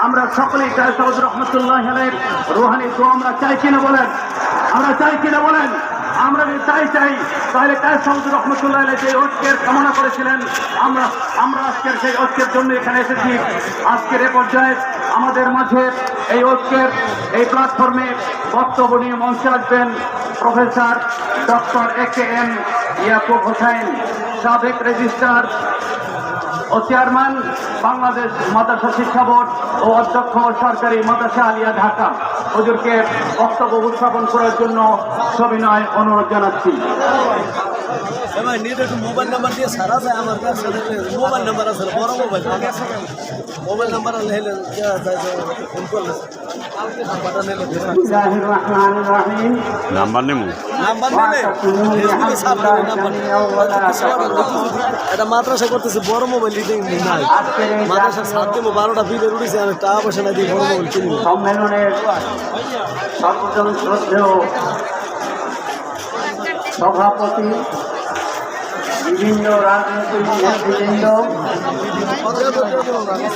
আমরা সকলেই কায়েস সাউদ রহমতুল্লাহ আলাইহির রুহানি দোয়া আমরা চাই কিনা বলেন? আমরা চাই কিনা বলেন? আমরা যদি চাই তাহলে কায়েস সাউদ রহমতুল্লাহ আলাইহি যে ঐক্যের কামনা করেছিলেন, আমরা আজকের সেই ঐক্যের জন্য এখানে এসেছি। আজকের এ পর্যায়ে আমাদের মাঝে এই ঐক্যের এই প্ল্যাটফর্মে বক্তব্য নিয়ে মঞ্চে আসবেন professor doctor AKM Yakub Hossain, সাবেক রেজিস্ট্রার ও চেয়ারম্যান বাংলাদেশ মাদ্রাসা শিক্ষা বোর্ড ও অধ্যক্ষ সরকারি মাদ্রাসা আলিয়া ঢাকা। হুজুরকে বক্তব্য উপস্থাপন করার জন্য সবিনয় অনুরোধ জানাচ্ছি। মোবাইল নাম্বার দিয়ে সারা যায় আমার কাছে, মোবাইল নাম্বার আছে, বড় মোবাইল নাম্বার ফোন করলে নাম্বার নেব এটা মাদ্রাসা করতেছে, বড় মোবাইল নাই মাদ্রাসা 7 দেবো 12টা বিলের উঠেছে, আমি টাকা পয়সা না দিয়ে বড় মোবাইল কিনি। সম্মেলনের সর্বজন শ্রদ্ধেয় সভাপতি, বিভিন্ন রাজনৈতিক নেতৃবৃন্দ,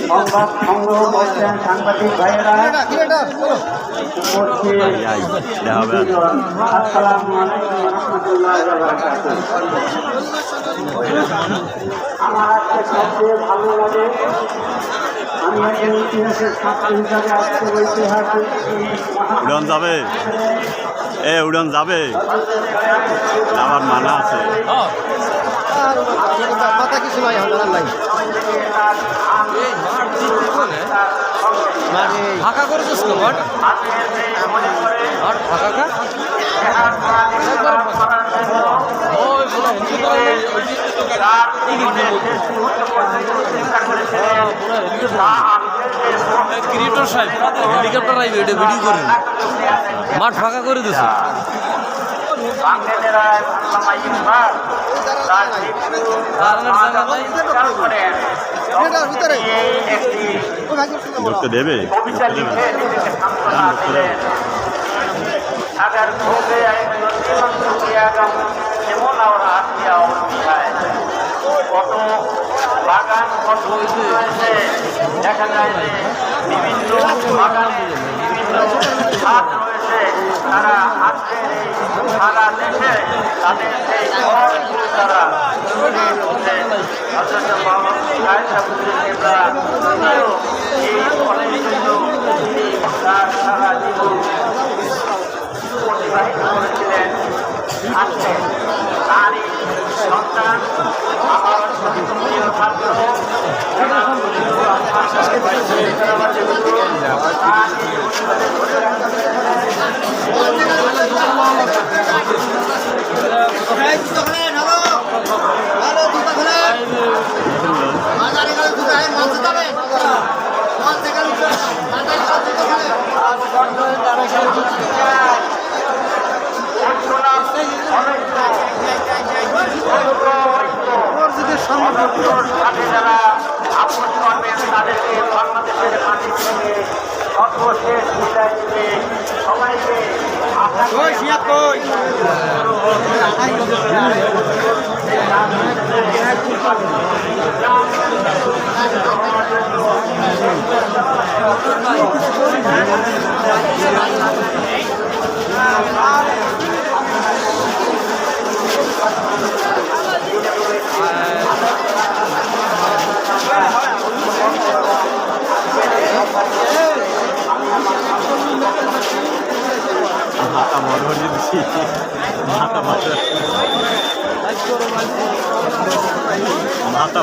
সংবাদ সংগ্রহ করছেন সাংবাদিক ভাইয়েরা, আসসালামু আলাইকুম ওয়া রাহমাতুল্লাহি ওয়া বারাকাতুহু। আমার আজকে সবচেয়ে ভালো লাগে, আমি একজন ইতিহাসের ছাত্র হিসাবে আজকে ঐতিহাসিক উড়ান যাবে, উড়ান যাবে, আমার মানা আছে। কিছু নাই ফাঁকা করেছিস তো ফাঁকা ক্রিয়েটর সাহেব হেলিকপ্টার আইবে, এটা ভিডিও করেন, মাঠ ফাঁকা করে দিয়েছে। দেবে কত বাগান কত রয়েছে, দেখা যায় যে বিভিন্ন বাগানে বিভিন্ন হাট রয়েছে, তারা আজকের এই সারা দেশে তাদের সেই ঘরগুলো তারা এই ফলের জন্য তার সারা জীবন অতিবাহিত করেছিলেন। আজকে নারী সন্তান আমার প্রিয় ছাত্র যারা আপোষ করবেন তাদেরকে বাংলাদেশের মাটি থেকে সর্বশেষ বিদায় দিতে সবাইকে মাথা মরহরি দিচ্ছি, মাথা মাথা মাথা